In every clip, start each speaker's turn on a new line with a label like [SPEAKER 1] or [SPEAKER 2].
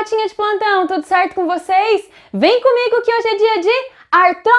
[SPEAKER 1] filhotinha de plantão, tudo certo com vocês? Vem comigo que hoje é dia de artrópodes!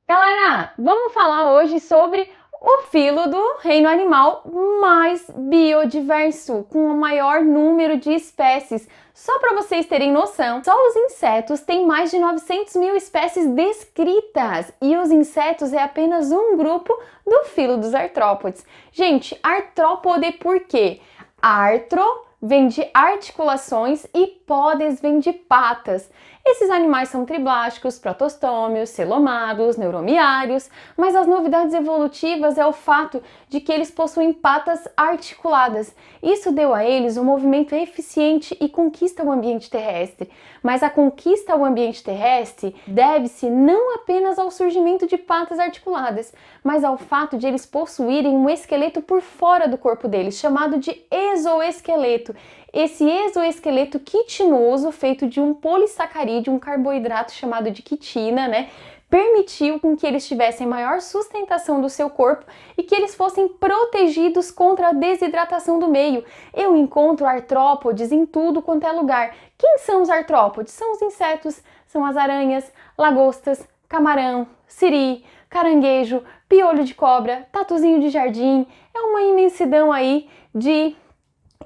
[SPEAKER 1] Galera, vamos falar hoje sobre o filo do reino animal mais biodiverso, com o maior número de espécies. Só para vocês terem noção, só os insetos têm mais de 900 mil espécies descritas e os insetos é apenas um grupo do filo dos artrópodes. Gente, artrópode por quê? Artro vem de articulações e podes vem de patas. Esses animais são triblásticos, protostômios, celomádulos, neuromiários, mas as novidades evolutivas é o fato de que eles possuem patas articuladas. Isso deu a eles um movimento eficiente e conquista o ambiente terrestre. Mas a conquista ao ambiente terrestre deve-se não apenas ao surgimento de patas articuladas, mas ao fato de eles possuírem um esqueleto por fora do corpo deles, chamado de exoesqueleto. Esse exoesqueleto quitinoso, feito de um polissacarídeo, um carboidrato chamado de quitina, permitiu com que eles tivessem maior sustentação do seu corpo e que eles fossem protegidos contra a desidratação do meio. Eu encontro artrópodes em tudo quanto é lugar. Quem são os artrópodes? São os insetos, são as aranhas, lagostas, camarão, siri, caranguejo, piolho de cobra, tatuzinho de jardim. É uma imensidão aí de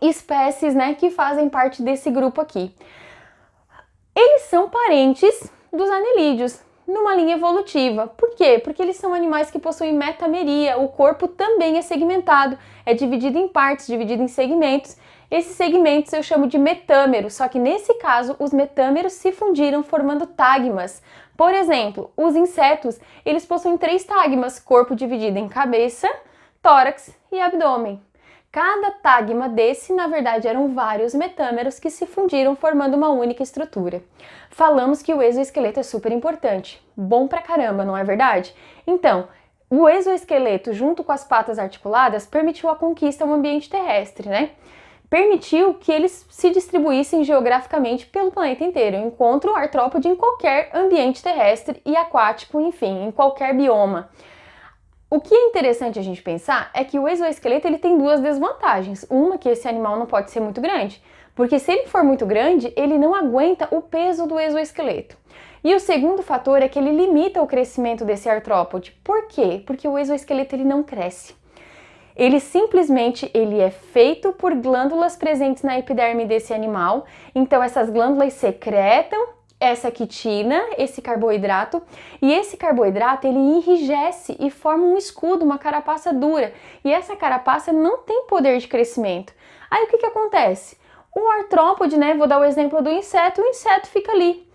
[SPEAKER 1] espécies, que fazem parte desse grupo aqui. Eles são parentes dos anelídeos, numa linha evolutiva. Por quê? Porque eles são animais que possuem metameria, o corpo também é segmentado, é dividido em partes, dividido em segmentos. Esses segmentos eu chamo de metâmeros, só que nesse caso os metâmeros se fundiram formando tagmas. Por exemplo, os insetos, eles possuem 3 tagmas, corpo dividido em cabeça, tórax e abdômen. Cada tagma desse, na verdade, eram vários metâmeros que se fundiram formando uma única estrutura. Falamos que o exoesqueleto é super importante. Bom pra caramba, não é verdade? Então, o exoesqueleto, junto com as patas articuladas, permitiu a conquista ao ambiente terrestre, Permitiu que eles se distribuíssem geograficamente pelo planeta inteiro. Eu encontro artrópode em qualquer ambiente terrestre e aquático, enfim, em qualquer bioma. O que é interessante a gente pensar é que o exoesqueleto ele tem 2 desvantagens. Uma, que esse animal não pode ser muito grande, porque se ele for muito grande, ele não aguenta o peso do exoesqueleto. E o segundo fator é que ele limita o crescimento desse artrópode. Por quê? Porque o exoesqueleto ele não cresce. Ele simplesmente é feito por glândulas presentes na epiderme desse animal, então essas glândulas secretam essa quitina, esse carboidrato, e esse carboidrato ele enrijece e forma um escudo, uma carapaça dura, e essa carapaça não tem poder de crescimento. Aí o que acontece? O artrópode, vou dar o exemplo do inseto, o inseto fica ali,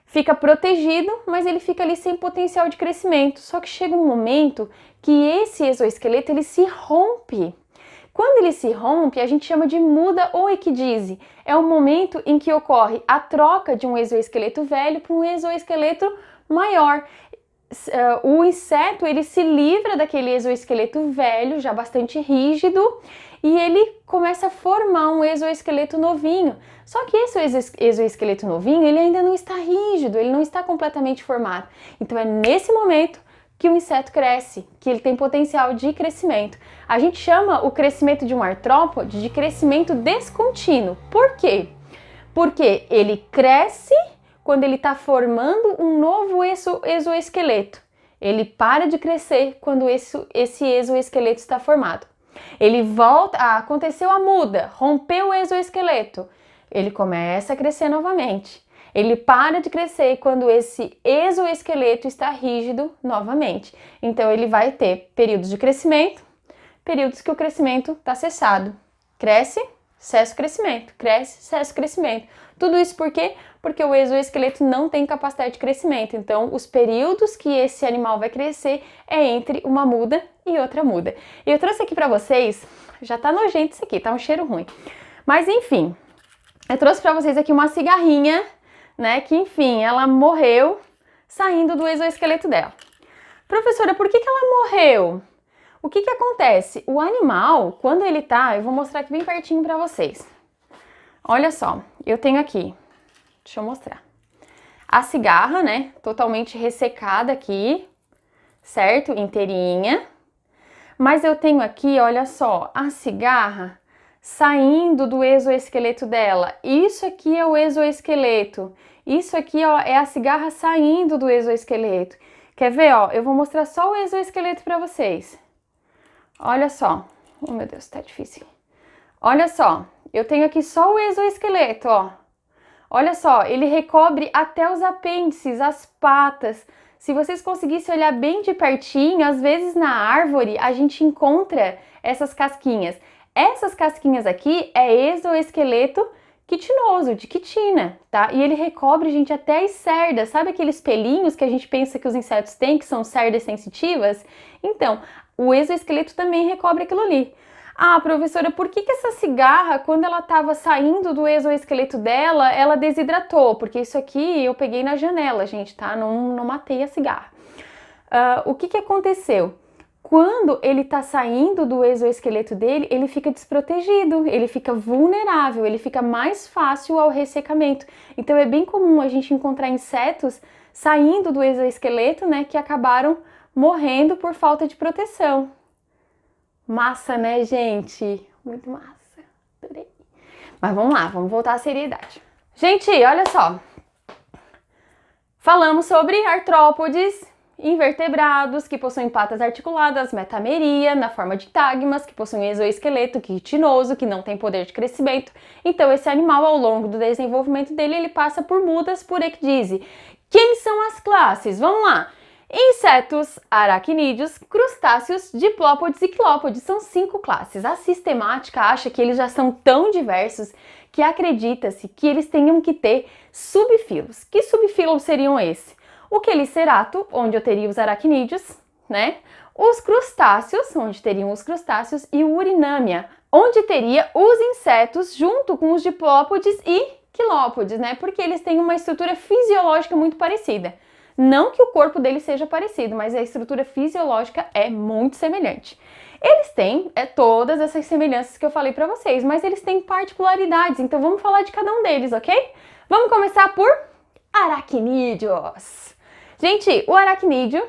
[SPEAKER 1] fica protegido, mas ele fica ali sem potencial de crescimento, só que chega um momento que esse exoesqueleto ele se rompe. Quando ele se rompe, a gente chama de muda ou equidise. É o momento em que ocorre a troca de um exoesqueleto velho para um exoesqueleto maior. O inseto ele se livra daquele exoesqueleto velho, já bastante rígido, e ele começa a formar um exoesqueleto novinho. Só que esse exoesqueleto novinho ele ainda não está rígido, ele não está completamente formado. Então é nesse momento que o inseto cresce, que ele tem potencial de crescimento. A gente chama o crescimento de um artrópode de crescimento descontínuo. Por quê? Porque ele cresce quando ele está formando um novo exoesqueleto. Ele para de crescer quando esse exoesqueleto está formado. Ele volta, aconteceu a muda, rompeu o exoesqueleto. Ele começa a crescer novamente. Ele para de crescer quando esse exoesqueleto está rígido novamente. Então ele vai ter períodos de crescimento, períodos que o crescimento está cessado. Cresce, cessa o crescimento, cresce, cessa o crescimento. Tudo isso por quê? Porque o exoesqueleto não tem capacidade de crescimento. Então os períodos que esse animal vai crescer é entre uma muda e outra muda. E eu trouxe aqui para vocês, já tá nojento isso aqui, tá um cheiro ruim. Mas enfim, eu trouxe para vocês aqui uma cigarrinha, que enfim, ela morreu saindo do exoesqueleto dela. Professora, por que ela morreu? O que que acontece? O animal, quando ele tá, eu vou mostrar aqui bem pertinho para vocês. Olha só, eu tenho aqui, deixa eu mostrar. A cigarra, né, totalmente ressecada aqui, certo? Inteirinha. Mas eu tenho aqui, olha só, a cigarra saindo do exoesqueleto dela. Isso aqui é o exoesqueleto. Isso aqui, ó, é a cigarra saindo do exoesqueleto. Quer ver, ó? Eu vou mostrar só o exoesqueleto para vocês. Olha só. Oh, meu Deus, tá difícil. Olha só, eu tenho aqui só o exoesqueleto, ó. Olha só, ele recobre até os apêndices, as patas. Se vocês conseguissem olhar bem de pertinho, às vezes na árvore a gente encontra essas casquinhas. Essas casquinhas aqui é exoesqueleto quitinoso, de quitina, tá? E ele recobre, gente, até as cerdas. Sabe aqueles pelinhos que a gente pensa que os insetos têm, que são cerdas sensitivas? Então, o exoesqueleto também recobre aquilo ali. Ah, professora, por que essa cigarra, quando ela estava saindo do exoesqueleto dela, ela desidratou? Porque isso aqui eu peguei na janela, gente, tá? Não matei a cigarra. O que aconteceu? Quando ele está saindo do exoesqueleto dele, ele fica desprotegido, ele fica vulnerável, ele fica mais fácil ao ressecamento. Então é bem comum a gente encontrar insetos saindo do exoesqueleto, né, que acabaram morrendo por falta de proteção. Massa, né, gente? Muito massa. Adorei. Mas vamos lá, vamos voltar à seriedade. Gente, olha só. Falamos sobre artrópodes, invertebrados que possuem patas articuladas, metameria, na forma de tagmas, que possuem exoesqueleto quitinoso, que não tem poder de crescimento. Então, esse animal, ao longo do desenvolvimento dele, ele passa por mudas por ecdise. Quem são as classes? Vamos lá! Insetos, aracnídeos, crustáceos, diplópodes e quilópodes. São 5 classes. A sistemática acha que eles já são tão diversos que acredita-se que eles tenham que ter subfilos. Que subfilos seriam esses? O Quelicerato, onde eu teria os aracnídeos, né? Os crustáceos, onde teriam os crustáceos, e o Urinâmia, onde teria os insetos junto com os diplópodes e quilópodes, né? Porque eles têm uma estrutura fisiológica muito parecida. Não que o corpo deles seja parecido, mas a estrutura fisiológica é muito semelhante. Eles têm todas essas semelhanças que eu falei para vocês, mas eles têm particularidades, então vamos falar de cada um deles, ok? Vamos começar por aracnídeos. Gente, o aracnídeo,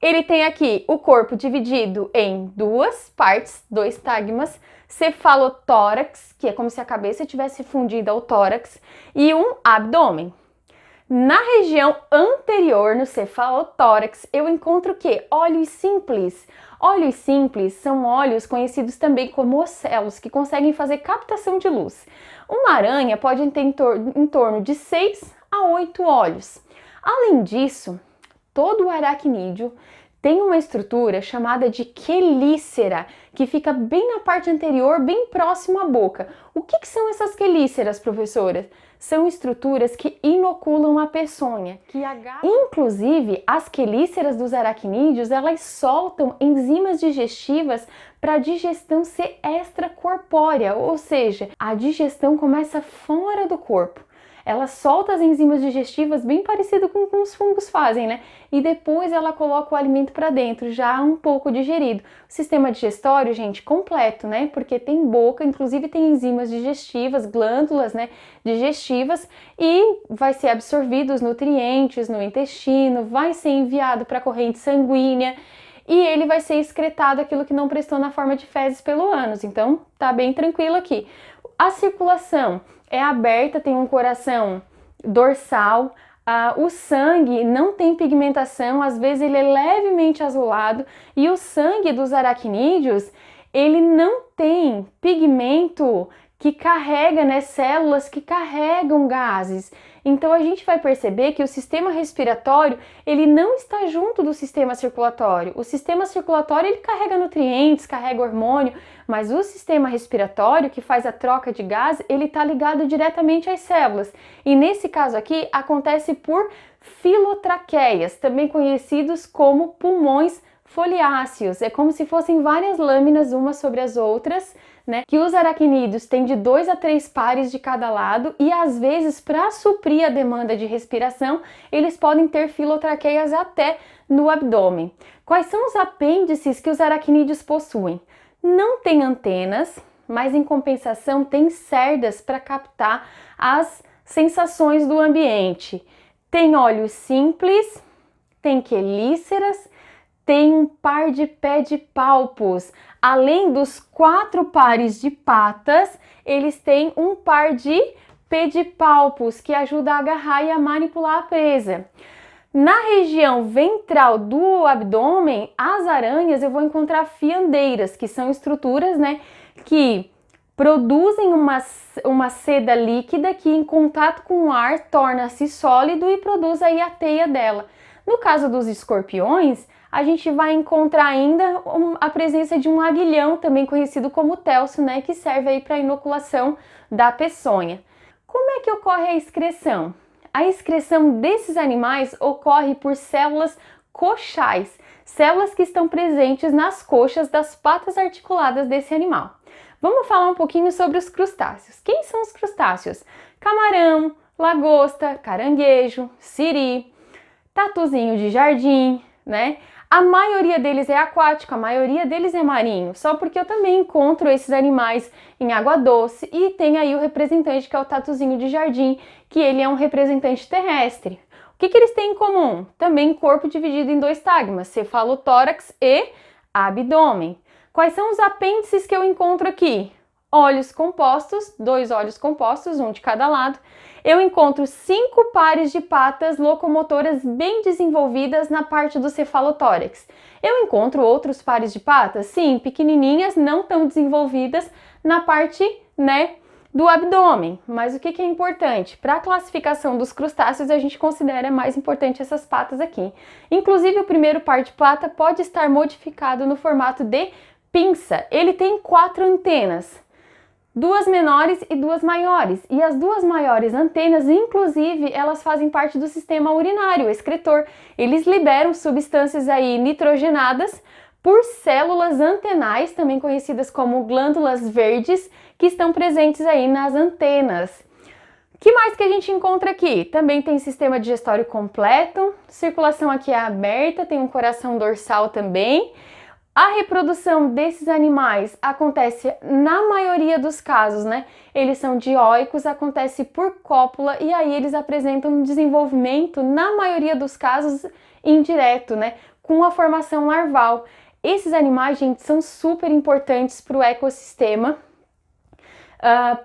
[SPEAKER 1] ele tem aqui o corpo dividido em 2 partes, 2 tagmas, cefalotórax, que é como se a cabeça tivesse fundida ao tórax, e um abdômen. Na região anterior, no cefalotórax, eu encontro o quê? Olhos simples. Olhos simples são olhos conhecidos também como ocelos, que conseguem fazer captação de luz. Uma aranha pode ter em torno de 6 a 8 olhos. Além disso, todo o aracnídeo tem uma estrutura chamada de quelícera, que fica bem na parte anterior, bem próximo à boca. O que são essas quelíceras, professora? São estruturas que inoculam a peçonha, Inclusive, as quelíceras dos aracnídeos, elas soltam enzimas digestivas para a digestão ser extracorpórea, ou seja, a digestão começa fora do corpo. Ela solta as enzimas digestivas bem parecido com os fungos fazem, né? E depois ela coloca o alimento para dentro, já um pouco digerido. O sistema digestório, gente, completo, né? Porque tem boca, inclusive tem enzimas digestivas, glândulas, né, digestivas, e vai ser absorvido os nutrientes no intestino, vai ser enviado para a corrente sanguínea e ele vai ser excretado aquilo que não prestou na forma de fezes pelo ânus. Então, tá bem tranquilo aqui. A circulação é aberta, tem um coração dorsal, o sangue não tem pigmentação, às vezes ele é levemente azulado, e o sangue dos aracnídeos, ele não tem pigmento que carrega, né, células que carregam gases. Então a gente vai perceber que o sistema respiratório, ele não está junto do sistema circulatório. O sistema circulatório, ele carrega nutrientes, carrega hormônio, mas o sistema respiratório, que faz a troca de gás, ele está ligado diretamente às células. E nesse caso aqui, acontece por filotraqueias, também conhecidos como pulmões foliáceos. É como se fossem várias lâminas umas sobre as outras, né? Que os aracnídeos têm de 2 a 3 pares de cada lado e às vezes, para suprir a demanda de respiração, eles podem ter filotraqueias até no abdômen. Quais são os apêndices que os aracnídeos possuem? Não tem antenas, mas em compensação tem cerdas para captar as sensações do ambiente. Tem olhos simples, tem quelíceras, tem um par de pedipalpos. Além dos 4 pares de patas, eles têm um par de pedipalpos que ajuda a agarrar e a manipular a presa. Na região ventral do abdômen, as aranhas eu vou encontrar fiandeiras, que são estruturas, né, que produzem uma seda líquida que em contato com o ar torna-se sólido e produz aí a teia dela. No caso dos escorpiões, a gente vai encontrar ainda a presença de um aguilhão, também conhecido como telso, né, que serve aí para inoculação da peçonha. Como é que ocorre a excreção? A excreção desses animais ocorre por células coxais, células que estão presentes nas coxas das patas articuladas desse animal. Vamos falar um pouquinho sobre os crustáceos. Quem são os crustáceos? Camarão, lagosta, caranguejo, siri, tatuzinho de jardim, né? A maioria deles é aquático, a maioria deles é marinho, só porque eu também encontro esses animais em água doce e tem aí o representante que é o tatuzinho de jardim, que ele é um representante terrestre. O que eles têm em comum? Também corpo dividido em 2 tagmas, cefalotórax e abdômen. Quais são os apêndices que eu encontro aqui? Olhos compostos, 2 olhos compostos, um de cada lado. Eu encontro 5 pares de patas locomotoras bem desenvolvidas na parte do cefalotórax. Eu encontro outros pares de patas, sim, pequenininhas, não tão desenvolvidas na parte, né, do abdômen. Mas o que é importante? Para a classificação dos crustáceos, a gente considera mais importante essas patas aqui. Inclusive, o primeiro par de pata pode estar modificado no formato de pinça. Ele tem 4 antenas. 2 menores e 2 maiores, e as 2 maiores antenas, inclusive, elas fazem parte do sistema urinário, excretor. Eles liberam substâncias aí nitrogenadas por células antenais, também conhecidas como glândulas verdes, que estão presentes aí nas antenas. O que mais que a gente encontra aqui? Também tem sistema digestório completo, circulação aqui é aberta, tem um coração dorsal também. A reprodução desses animais acontece, na maioria dos casos, né? Eles são dioicos, acontece por cópula e aí eles apresentam um desenvolvimento, na maioria dos casos, indireto, né? Com a formação larval. Esses animais, gente, são super importantes para o ecossistema,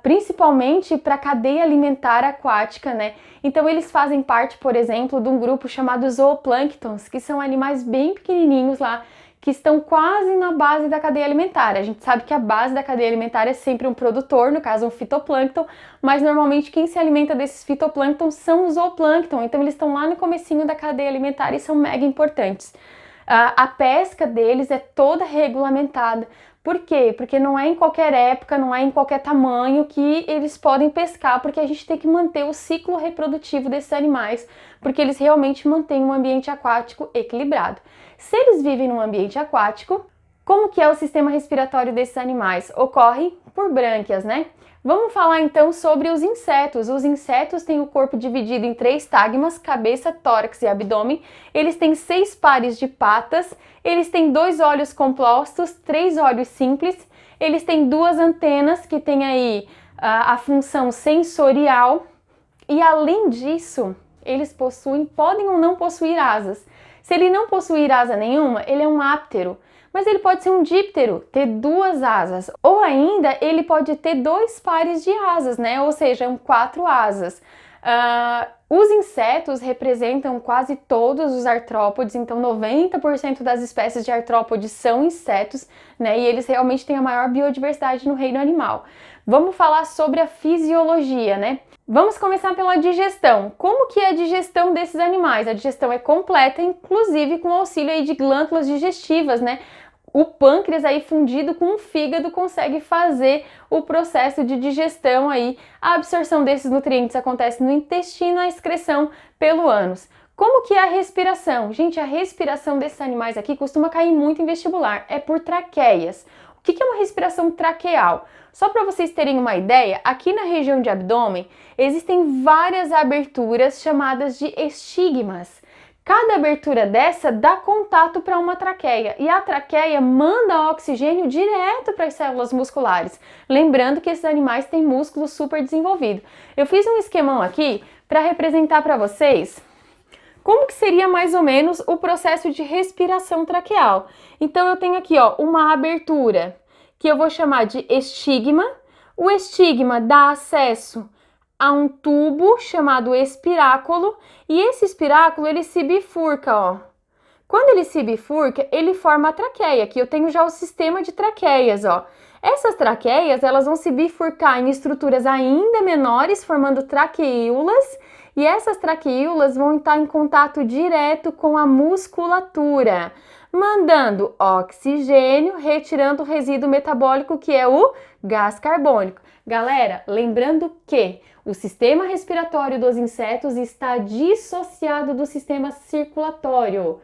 [SPEAKER 1] principalmente para a cadeia alimentar aquática, né? Então eles fazem parte, por exemplo, de um grupo chamado zooplânctons, que são animais bem pequenininhos lá, que estão quase na base da cadeia alimentar. A gente sabe que a base da cadeia alimentar é sempre um produtor, no caso um fitoplâncton, mas normalmente quem se alimenta desses fitoplânctons são os zooplâncton, então eles estão lá no comecinho da cadeia alimentar e são mega importantes. A pesca deles é toda regulamentada. Por quê? Porque não é em qualquer época, não é em qualquer tamanho que eles podem pescar, porque a gente tem que manter o ciclo reprodutivo desses animais, porque eles realmente mantêm um ambiente aquático equilibrado. Se eles vivem num ambiente aquático, como que é o sistema respiratório desses animais? Ocorre por brânquias, né? Vamos falar então sobre os insetos. Os insetos têm o corpo dividido em 3 tagmas, cabeça, tórax e abdômen. Eles têm 6 pares de patas, eles têm 2 olhos compostos, 3 olhos simples, eles têm 2 antenas que têm aí a função sensorial e além disso, eles podem ou não possuir asas. Se ele não possuir asa nenhuma, ele é um áptero. Mas ele pode ser um díptero, ter 2 asas, ou ainda ele pode ter 2 pares de asas, né? Ou seja, 4 asas. Os insetos representam quase todos os artrópodes, então 90% das espécies de artrópodes são insetos, né? E eles realmente têm a maior biodiversidade no reino animal. Vamos falar sobre a fisiologia, né? Vamos começar pela digestão. Como que é a digestão desses animais? A digestão é completa, inclusive com auxílio aí de glândulas digestivas, né? O pâncreas aí fundido com o fígado consegue fazer o processo de digestão aí. A absorção desses nutrientes acontece no intestino, a excreção pelo ânus. Como que é a respiração? Gente, a respiração desses animais aqui costuma cair muito em vestibular, é por traqueias. O que é uma respiração traqueal? Só para vocês terem uma ideia, aqui na região de abdômen existem várias aberturas chamadas de estigmas. Cada abertura dessa dá contato para uma traqueia e a traqueia manda oxigênio direto para as células musculares. Lembrando que esses animais têm músculo super desenvolvido. Eu fiz um esquemão aqui para representar para vocês como que seria mais ou menos o processo de respiração traqueal. Então eu tenho aqui, ó, uma abertura que eu vou chamar de estigma. O estigma dá acesso a um tubo chamado espiráculo e esse espiráculo ele se bifurca, ó. Quando ele se bifurca, ele forma a traqueia. Aqui eu tenho já o sistema de traqueias, ó. Essas traqueias, elas vão se bifurcar em estruturas ainda menores, formando traqueíolas, e essas traqueíolas vão estar em contato direto com a musculatura, mandando oxigênio, retirando o resíduo metabólico que é o gás carbônico. Galera, lembrando que o sistema respiratório dos insetos está dissociado do sistema circulatório.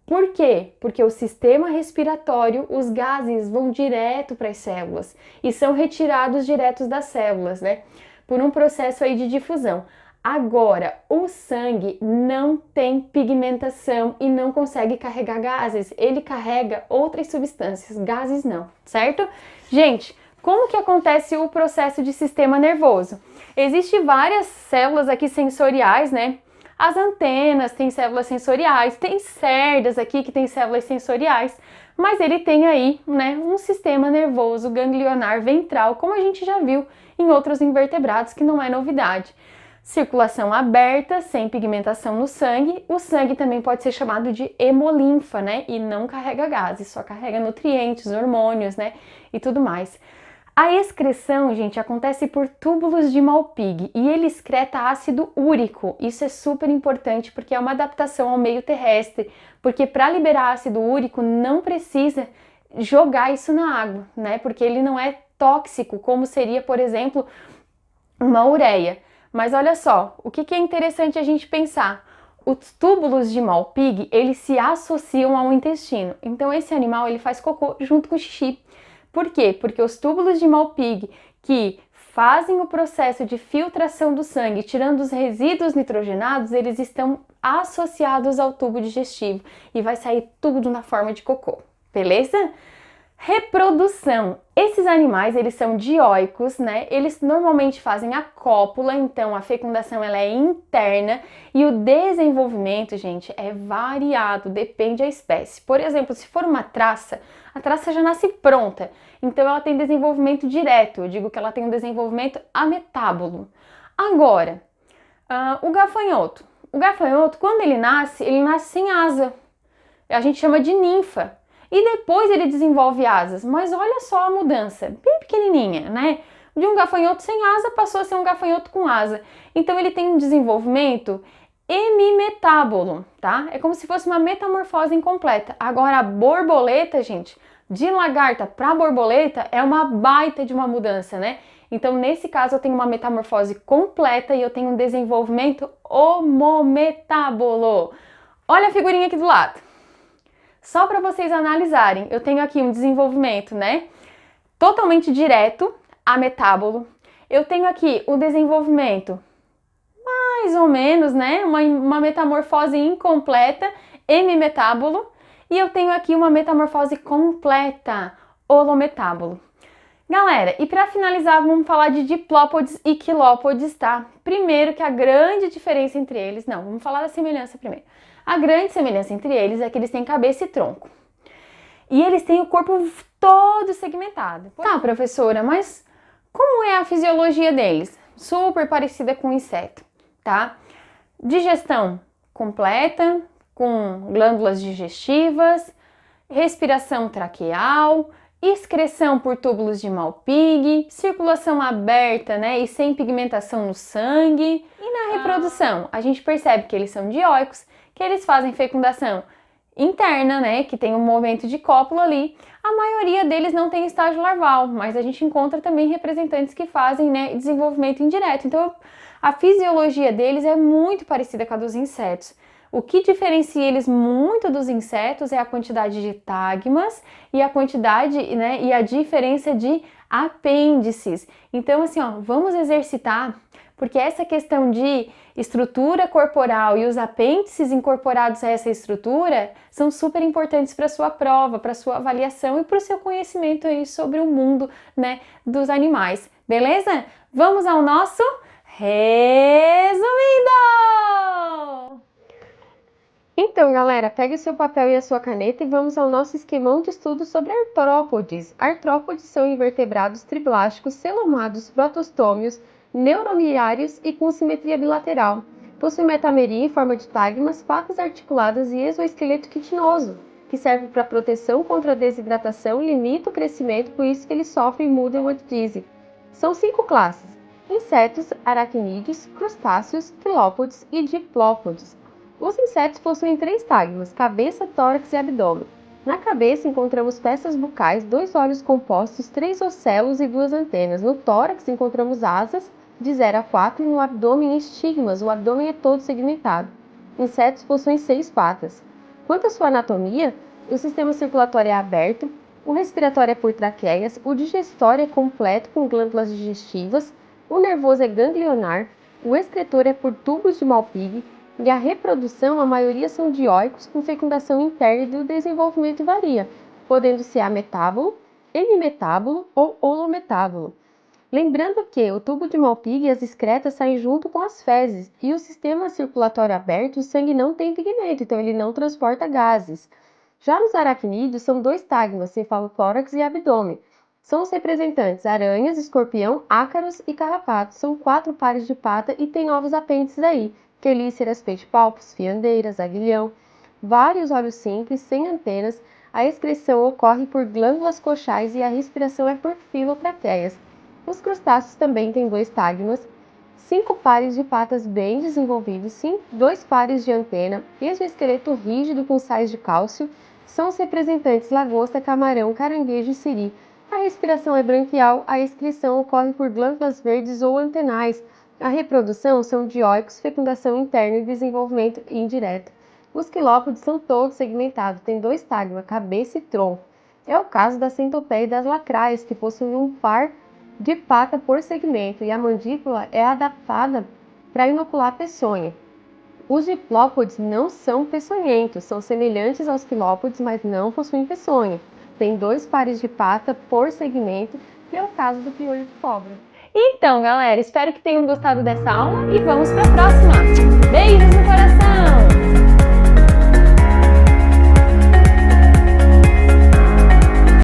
[SPEAKER 1] Por quê? Porque o sistema respiratório, os gases vão direto para as células e são retirados diretos das células, né? Por um processo aí de difusão. Agora, o sangue não tem pigmentação e não consegue carregar gases. Ele carrega outras substâncias, gases não, certo? Gente, como que acontece o processo de sistema nervoso? Existem várias células aqui sensoriais, né? As antenas têm células sensoriais, tem cerdas aqui que tem células sensoriais, mas ele tem aí, né, um sistema nervoso ganglionar ventral, como a gente já viu em outros invertebrados, que não é novidade. Circulação aberta, sem pigmentação no sangue. O sangue também pode ser chamado de hemolinfa, né? E não carrega gases, só carrega nutrientes, hormônios, né? E tudo mais. A excreção, gente, acontece por túbulos de Malpighi e ele excreta ácido úrico. Isso é super importante porque é uma adaptação ao meio terrestre, porque para liberar ácido úrico não precisa jogar isso na água, né? Porque ele não é tóxico, como seria, por exemplo, uma ureia. Mas olha só, o que é interessante a gente pensar? Os túbulos de Malpighi, eles se associam ao intestino. Então esse animal, ele faz cocô junto com o xixi. Por quê? Porque os túbulos de Malpighi, que fazem o processo de filtração do sangue, tirando os resíduos nitrogenados, eles estão associados ao tubo digestivo e vai sair tudo na forma de cocô, beleza? Reprodução. Esses animais, eles são dioicos, né? Eles normalmente fazem a cópula, então a fecundação ela é interna e o desenvolvimento, gente, é variado, depende da espécie. Por exemplo, se for uma traça, a traça já nasce pronta, então ela tem desenvolvimento direto, eu digo que ela tem um desenvolvimento ametábulo. Agora, o gafanhoto. O gafanhoto, quando ele nasce sem asa. A gente chama de ninfa. E depois ele desenvolve asas, mas olha só a mudança, bem pequenininha, né? De um gafanhoto sem asa passou a ser um gafanhoto com asa. Então ele tem um desenvolvimento hemimetábolo, tá? É como se fosse uma metamorfose incompleta. Agora a borboleta, gente, de lagarta para borboleta é uma baita de uma mudança, né? Então nesse caso eu tenho uma metamorfose completa e eu tenho um desenvolvimento homometábolo. Olha a figurinha aqui do lado. Só para vocês analisarem, eu tenho aqui um desenvolvimento, né, totalmente direto, ametábolo. Eu tenho aqui o desenvolvimento mais ou menos, né, uma metamorfose incompleta, hemimetábolo. E eu tenho aqui uma metamorfose completa, holometábolo. Galera, e para finalizar, vamos falar de diplópodes e quilópodes, tá? Primeiro que a grande diferença entre eles, não, vamos falar da semelhança primeiro. A grande semelhança entre eles é que eles têm cabeça e tronco. E eles têm o corpo todo segmentado. Tá, professora, mas como é a fisiologia deles? Super parecida com o inseto, tá? Digestão completa, com glândulas digestivas, respiração traqueal, excreção por túbulos de Malpighi, circulação aberta, né, e sem pigmentação no sangue. E na reprodução, a gente percebe que eles são dioicos, que eles fazem fecundação interna, né, que tem um movimento de cópula ali. A maioria deles não tem estágio larval, mas a gente encontra também representantes que fazem, né, desenvolvimento indireto. Então, a fisiologia deles é muito parecida com a dos insetos. O que diferencia eles muito dos insetos é a quantidade de tagmas e a quantidade, né, e a diferença de apêndices. Então, assim, ó, vamos exercitar, porque essa questão de estrutura corporal e os apêndices incorporados a essa estrutura são super importantes para sua prova, para sua avaliação e para o seu conhecimento aí sobre o mundo, né, dos animais. Beleza? Vamos ao nosso resumindo! Então, galera, pegue o seu papel e a sua caneta e vamos ao nosso esquemão de estudo sobre artrópodes. Artrópodes são invertebrados triblásticos, celomados, protostômios, neuromiliários e com simetria bilateral. Possui metameria em forma de tagmas, patas articuladas e exoesqueleto quitinoso, que serve para proteção contra a desidratação e limita o crescimento, por isso que eles sofrem muda dizem. São 5 classes: insetos, aracnídeos, crustáceos, filópodes e diplópodes. Os insetos possuem 3 tagmas: cabeça, tórax e abdômen. Na cabeça encontramos peças bucais, 2 olhos compostos, 3 ocelos e 2 antenas. No tórax encontramos asas de 0 a 4 e no abdômen estigmas. O abdômen é todo segmentado. Insetos possuem 6 patas. Quanto à sua anatomia, o sistema circulatório é aberto, o respiratório é por traqueias, o digestório é completo com glândulas digestivas, o nervoso é ganglionar, o excretor é por tubos de Malpighi, e a reprodução, a maioria são dioicos com fecundação interna e o desenvolvimento varia, podendo ser ametábulo, hemimetábulo ou holometábulo. Lembrando que o tubo de Malpighi e as excretas saem junto com as fezes, e o sistema circulatório aberto, o sangue não tem pigmento, então ele não transporta gases. Já nos aracnídeos são 2 tagmas, cefalotórax e abdômen. São os representantes aranhas, escorpião, ácaros e carrapatos. São 4 pares de pata e tem novos apêndices aí: quelíceras, peixe-palpos, fiandeiras, aguilhão, vários olhos simples, sem antenas. A excreção ocorre por glândulas coxais e a respiração é por filotraqueias. Os crustáceos também têm 2 tagmas, 5 pares de patas bem desenvolvidos, sim, 2 pares de antena, exoesqueleto rígido com sais de cálcio. São os representantes lagosta, camarão, caranguejo e siri. A respiração é branquial, a excreção ocorre por glândulas verdes ou antenais. A reprodução são dioicos, fecundação interna e desenvolvimento indireto. Os quilópodes são todos segmentados, têm 2 tagmas, cabeça e tronco. É o caso da centopeia e das lacraias, que possuem um par de pata por segmento, e a mandíbula é adaptada para inocular a peçonha. Os diplópodes não são peçonhentos, são semelhantes aos quilópodes, mas não possuem peçonha. Tem 2 pares de pata por segmento, que é o caso do piolho de cobra. Então, galera, espero que tenham gostado dessa aula e vamos para a próxima. Beijos no coração!